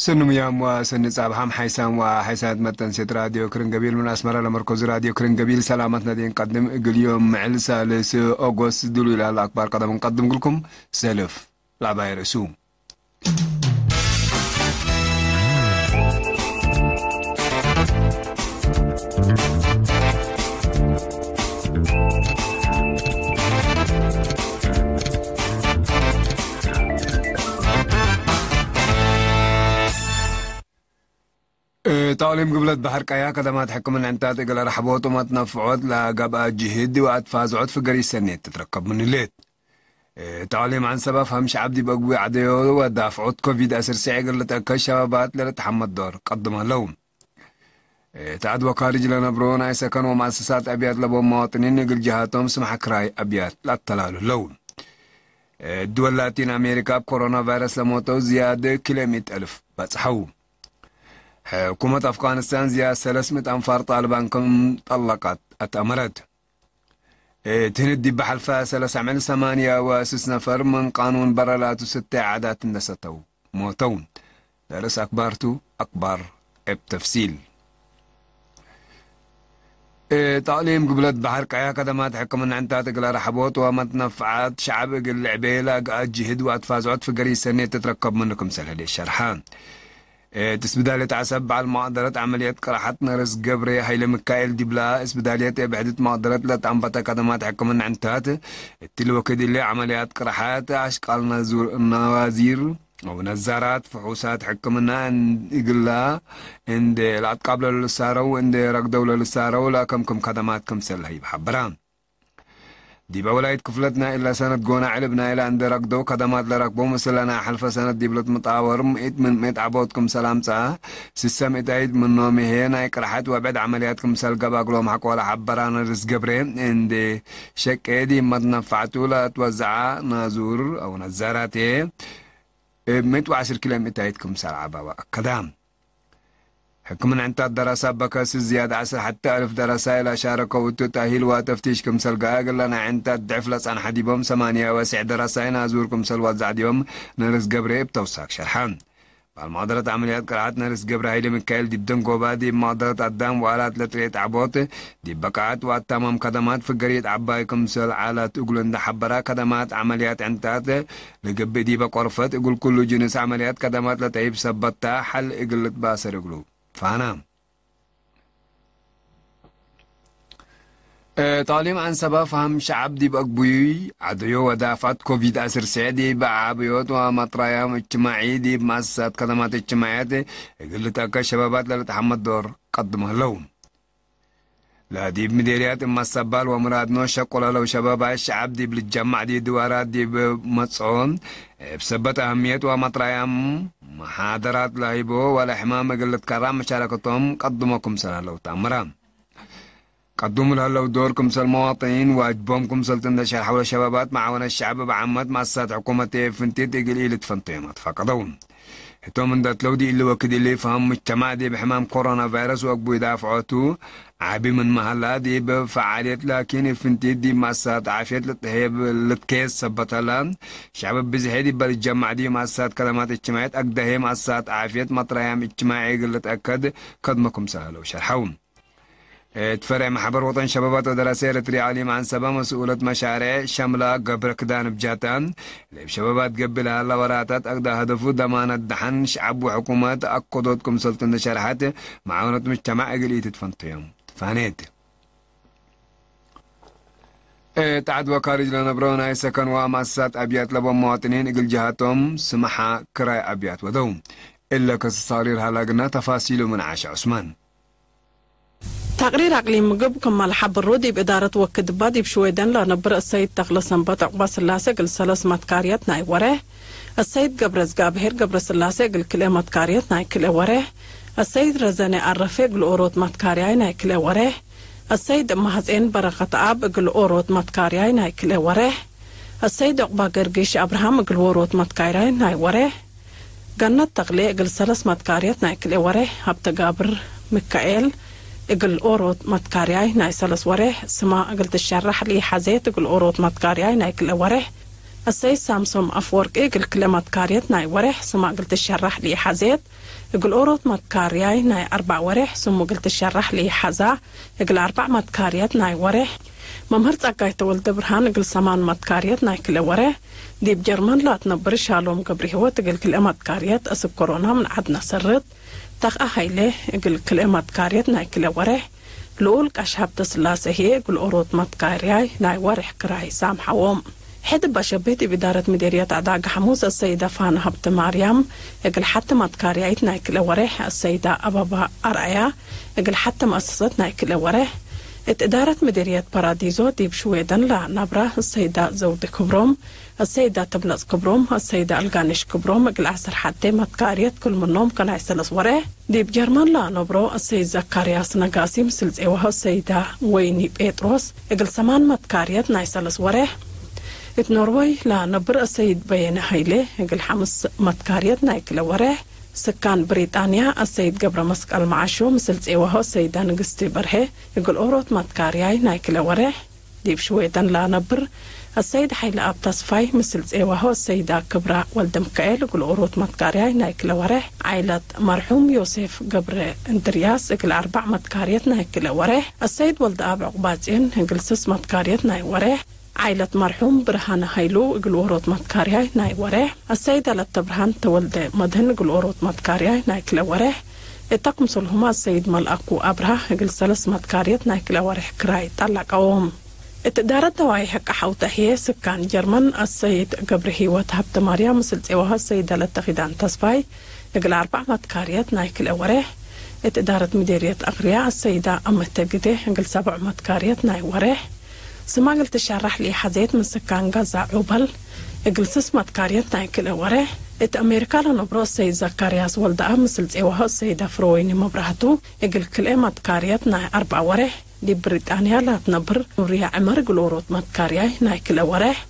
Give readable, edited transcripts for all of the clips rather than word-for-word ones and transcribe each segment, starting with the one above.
سنم يام وسن صباحم حيسان وحيسات متن سيت راديو كرنجبيل من أسمرة لمركز راديو كرنجبيل سلامتنا دين قدم اليوم معل سالس أغسطس دلو إلى الأخبار قدم نقدم لكم سلف لعباية رسوم تعليم قبلت بحر كايا كدمات حكم العنتات إقل رحبوت وما تنفعوت لقبقى جهد وأتفازعوت في قري السنة تتركب من الليل تعليم عن سبب همش عبدي بقوي عديو ودافعوت كوفيد أسر سعي قلت أكا شبابات لتحمد دور قدمها لهم تعد وكارج لنا برون أي سكن ومؤسسات أبيات لبو مواطنين يقل جهاتهم سمح كراي أبيات لا تلالو لون الدول لاتين أمريكا بكورونا فيروس لموتو زيادة 100,000 بتصحو حكومة أفغانستان زيادة 300 أنفار طالبان كم طلقت أتأمرت تهندي بحلفة 3 نفر من قانون برلات 6 عادات النستو موتون درس أكبرتو أكبر بتفصيل تعليم قبلت بحر كايا كدمات حكم عنتات قل رحبوت ومتنفعات شعب قل عبيلة قاد جهد وأتفازعوت في قري السنة تتركب منكم سلالي الشرحان تسبدالية عسب على المقدرات عمليات قرحت نرس قبري هيل مكايل دبلا اسبدالية بعدت مقدرات لتعنبتا كدمات حكم عنتات التلوة كده اللي عمليات قرحات عشقال نوازير أو نزارات فحوسات حكمنا إقلا عند العد قابلة للسارة وعند رق دولة للسارة ولا كم خدمات كم سلهي بحبران دي بولايت كفلتنا إلا سنة قونا علبنا إلا عند رق دو خدمات لرقبو مثلنا حلفة سنة ديبلت مطاور مئت من مئت عبودكم سلام ساعة سسا مئت عيد من نومي هنا يكرحت وبعد عملياتكم سلقا باقلوم حق ولا حبران رزق قبرين عند شك ايدي مدنفعتو لا توزعا نازور أو نزاراتي 110 كيلومتر عيدكم سرعة بابا كدام حكمنا عن الدراسة بكاس زيادة 10 حتى 1000 دراسة إلى شاركوا وتتأهيل وتفتيش كم سلقا قلنا عن الضعف لسان حديبهم 8 دراسة نازوركم سلوات زعديهم نرس قبري بتوساك شرحان المعادلة عمليات قرعات نرس قبر هيلي مكايل دي بدن قوبا دي معادلة قدام وآلات لتريت عبوت دي بقعات واتمام خدمات في قرية عبايكم سل آلات اقولن ده حبرا خدمات عمليات عنتات لقب دي بقرفت اقول كل جنس عمليات خدمات لتعيب سبتا حل اقلت باسر اقلو فانا تعليم عن سبب فهم شعب دي بقبوي عديو ودافعت كوفيد أسر سعدي بعبيوت ومطرايا اجتماعي دي بمؤسسات خدمات اجتماعيات قلت أكا شبابات لتحمد دور قدمها لهم لا دي بمديريات المسبال ومراد نوشق ولا لو شباب الشعب دي بالجمع دي دوارات دي بمتصون بسبت أهمية ومطرايا محاضرات لايبو ولا حمام قلت كرام مشاركتهم قدمكم سنة لو تامرام قدموا لها لو دوركم سالمواطنين واجبومكم سلطن شرح حول الشبابات معاون الشعب بعمد مؤسسات حكومة فنتيت قليلة فنتيمات فقدون هتو من دات لو دي اللي وكد اللي فهم مجتمع دي بحمام كورونا فيروس وقبو يدافعوتو عابي من محلة دي بفعاليات لكن فنتيت دي مؤسسات عافية لتهيب لتكيس سبتها شعب بزهي دي بالجمع دي مؤسسات كلمات اجتماعيات أقدهي مؤسسات عافية مطريام اجتماعي قلت أكد قدمكم سهلو شرحون تفرع محبر وطن شبابات ودراسية رتري عالم عن سبا مسؤولة مشاريع شاملة قبر كدان بجاتان شبابات قبلها اللوراتات أقدا هدفو ضمان الدحن شعب وحكومات أقودتكم سلطنة شرحات معاونة مجتمع أقلية تفنطيهم فانيت تعد وكارج لنا برون أي سكن ومؤسسات أبيات لبو مواطنين إقل جهاتهم سمحا كراي أبيات ودوم إلا كسصارير هلاقنا تفاصيل من عاشا عثمان تقرير أقليم مقب كمال حب الرودي بإدارة وكد بادي بشويدان لنبرأ السيد تخلص نبات عقباس اللاسة قل سلاس ماتكاريات ناي وراه السيد قبرز قابهير قبرس اللاسة قل كل ماتكاريات ناي كل وراه السيد رزاني عرفي قل أوروت ماتكارياي ناي كل وراه السيد مهزين برقة عاب قل أوروت ماتكارياي ناي كل وراه السيد عقبا قرقيش أبراهام قل أوروت ماتكارياي ناي وراه قلنا التغليق قل سلاس ماتكاريات ناي كل وراه هبت قابر ميكائيل اقل اوروت ماتكارياي ناي سلس وريه سما اقل تشرح لي حزيت اقل اوروت ماتكارياي ناي كل وريه السيد سامسون أفورك إيقل كلمات كاريات ناي ورح سما قلت الشرح لي حزيت يقول أوروت متكارياي ناي 4 ورح سما قلت الشرح لي حزا يقول 4 متكاريات ناي ورح ممهرت أقايت ولد برهان يقول 8 متكاريات ناي كل ورح دي بجرمان لا تنبر شالوم قبري هو تقول كلمات كاريات أسب كورونا من عدنا سرت تاق أهيله يقول كلمات كاريات ناي كل ورح لولك أشهب تسلاسة هي يقول أوروت متكارياي ناي ورح كراي سامحوهم حد بشبيتي بدارة مديرية عداق حموس السيدة فانا هبت مريم يقول حتى متكارياتنا كل ورح السيدة أبابا أرعيا يقول حتى مؤسستنا كل ورح إدارة مديرية باراديزو ديب شويدن لا نبرة السيدة زود كبروم السيدة تبلز كبروم السيدة الغانيش كبروم يقول عسر حتى متكاريات كل منهم كان عسلس ورح ديب جرمان لا نبرو السيد زكارياس نقاسي مسلز إيوها السيدة ويني بيتروس يقول 8 متكاريات نايسلس ورح النرويج لا نبر السيد بيان هيله يقول 5 متكاريات نايكل ورح سكان بريطانيا السيد قبر مسك المعاشو مثل تيوهو السيدة نقستي برهي يقول أوروت متكارياي نايكل ورح ديب شويدن لا نبر السيد حيلا أبتصفاي مثل تيوهو السيدة كبرى ولد مكايل يقول أوروت متكارياي نايكل ورح عائلة مرحوم يوسف قبر اندرياس يقول 4 متكاريات نايكل ورح السيد ولد أب عقباتين يقول 6 متكاريات ناي ورح عائلة مرحوم برهان هايلو يقول أوروت متكارياي ناي ورح السيدة لتبرهان تولد مدهن يقول أوروت متكارياي ناي كلا ورح اتقم صلهما السيد ملأكو أبرها يقول 3 متكاريات ناي كلا ورح كراي طلق أوهم اتدارت دواي حق حوته هي سكان جرمن السيد قبره وتهبت مريم مثل تيوها السيدة لتخيدان تصفاي يقول 4 متكاريات ناي كلا ورح اتدارت مديرية أغرياء السيدة أمتقده يقول 7 متكاريات ناي ورح سما قلت الشرح لي حزيت من سكان غزة عوبل يقول 6 متكاريات ناي كلا ورح أمريكا لنبرو السيد زكارياس ولد مثل تيوها السيدة فرويني مبرهتو يقول كل متكاريات ناي 4 ورح دي بريطانيا لا تنبر نوريا عمر يقول أوروت متكارياي ناي كلا ورح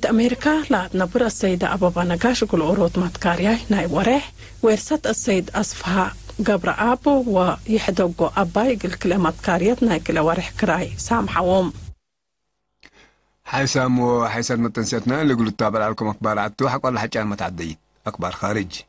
أمريكا لا تنبر السيدة أبابا نقاش يقول أوروت متكارياي ناي ورح ويرست السيد أصفها قبر أبو ويحدوقو أبا يقول كل متكاريات ناي كلا ورح كراي سامحوهم حسام وحسن متنسيتنا اللي قلت تابع لكم أخبار عدتو حق ولا حكي عن متعديين أخبار خارج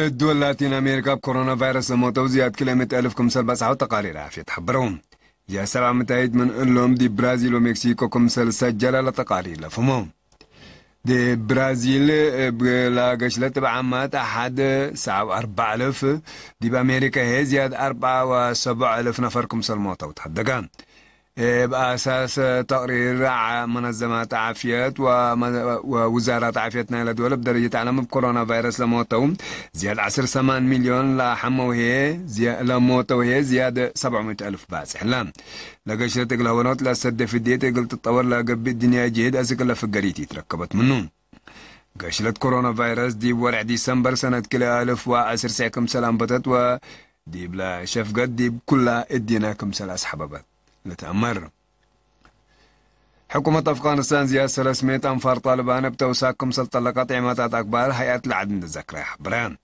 دول لاتين أمريكا بكورونا فيروس موتو زياد كل 100,000 كمسل بسعة وتقارير عافية تحبرهم يا 700 من قلهم دي برازيل ومكسيكو كمسل سجل لتقارير لفهمهم دي برازيل بلاقشلة بعمات أحد 4,000 دي بأمريكا هي زياد 4,700 نفر كمسل موتو تحدقان بأساس تقرير منظمات عافية ووزارات عافيتنا لدول بدرجة عالم بكورونا فيروس لموتهم زيادة 10 مليون لحموه لموتوه زيادة 700,000 باسح لام لقشرة الهونات لسد في الديت قلت تطور لقب الدنيا جهد أسكلا في القريتي تركبت منهم قشرة كورونا فيروس دي ورع ديسمبر سنة كلا 1010 ساكم سلام بطت ودي بلا شفقت دي كلها اديناكم سلاس حبابات لتأمر حكومة أفغانستان زيادة 300 أنفار طالبان بتوساكم سلطلقات عماتات أكبر هيئة العدن الذكرى حبران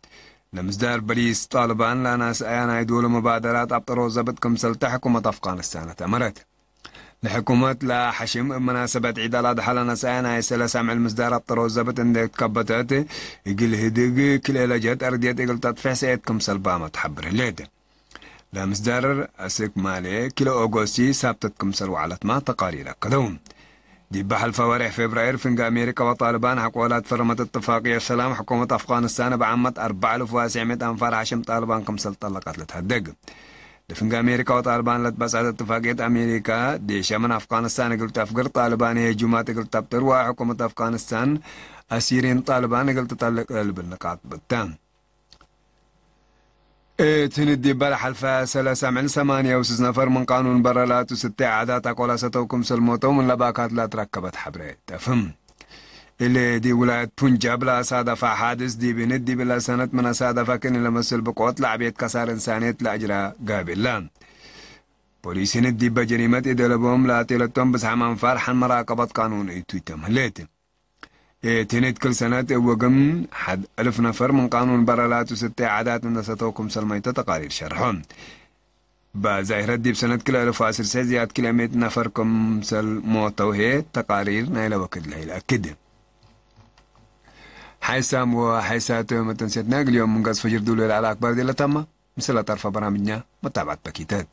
لمزدار بليس طالبان لناس أيانا يدولوا مبادرات أبطروا زبطكم سلطة حكومة أفغانستان تأمرت لحكومة لا حشم مناسبة عيد الأضحى لناس أيانا يسلس عمل مزدار أبطروا زبط عندك كبتات يقل هدق كل علاجات أرديات يقل تدفع سيئتكم سلبامة تحبر الليدة لا مصدر أسك مالي كيلو أغسطس سابتتكم سروعلت ما تقارير قدوم دي بحل فوارح فبراير فنجا أمريكا وطالبان حقولات فرمت اتفاقية السلام حكومة أفغانستان بعمت 4,700 أنفار حشم طالبان كمسل طلقات لتهدق لفنجا أمريكا وطالبان لتبسعت اتفاقية أمريكا دي شمن أفغانستان قلت أفقر طالبان هجومات قلت تبتر وحكومة أفغانستان أسيرين طالبان قلت تطلق قلب النقاط بالتام تندي بلح الفا 3 نفر من قانون برلات و6 عادات قلاستوكم سلموتو من لباكات لا تركبت حبري تفهم اللي دي ولاية بنجاب لا صادف حادث دي بندي بلا سنة من صادف كن لمسل بقوت لعبيت كسار إنسانيت لأجرى قابل بوليس ندي بجريمة إدلبهم لا تلتهم بس عمان فرحا مراقبة قانون إيتويتم هليتم تنت كل سنة وقم حد 1000 نفر من قانون برالات وستة عادات من ستوكم سلميت تقارير شرحهم بزاهرة دي بسنة كل 1010 زياد كل 100 نفر كم سل موتوهي تقارير نايلة وكد لهيلا كده حيسام وحيسات متنسيت ناقل اليوم من قصف فجر دولة على أكبر دي لتما مثل طرف برامجنا متابعة باكيتات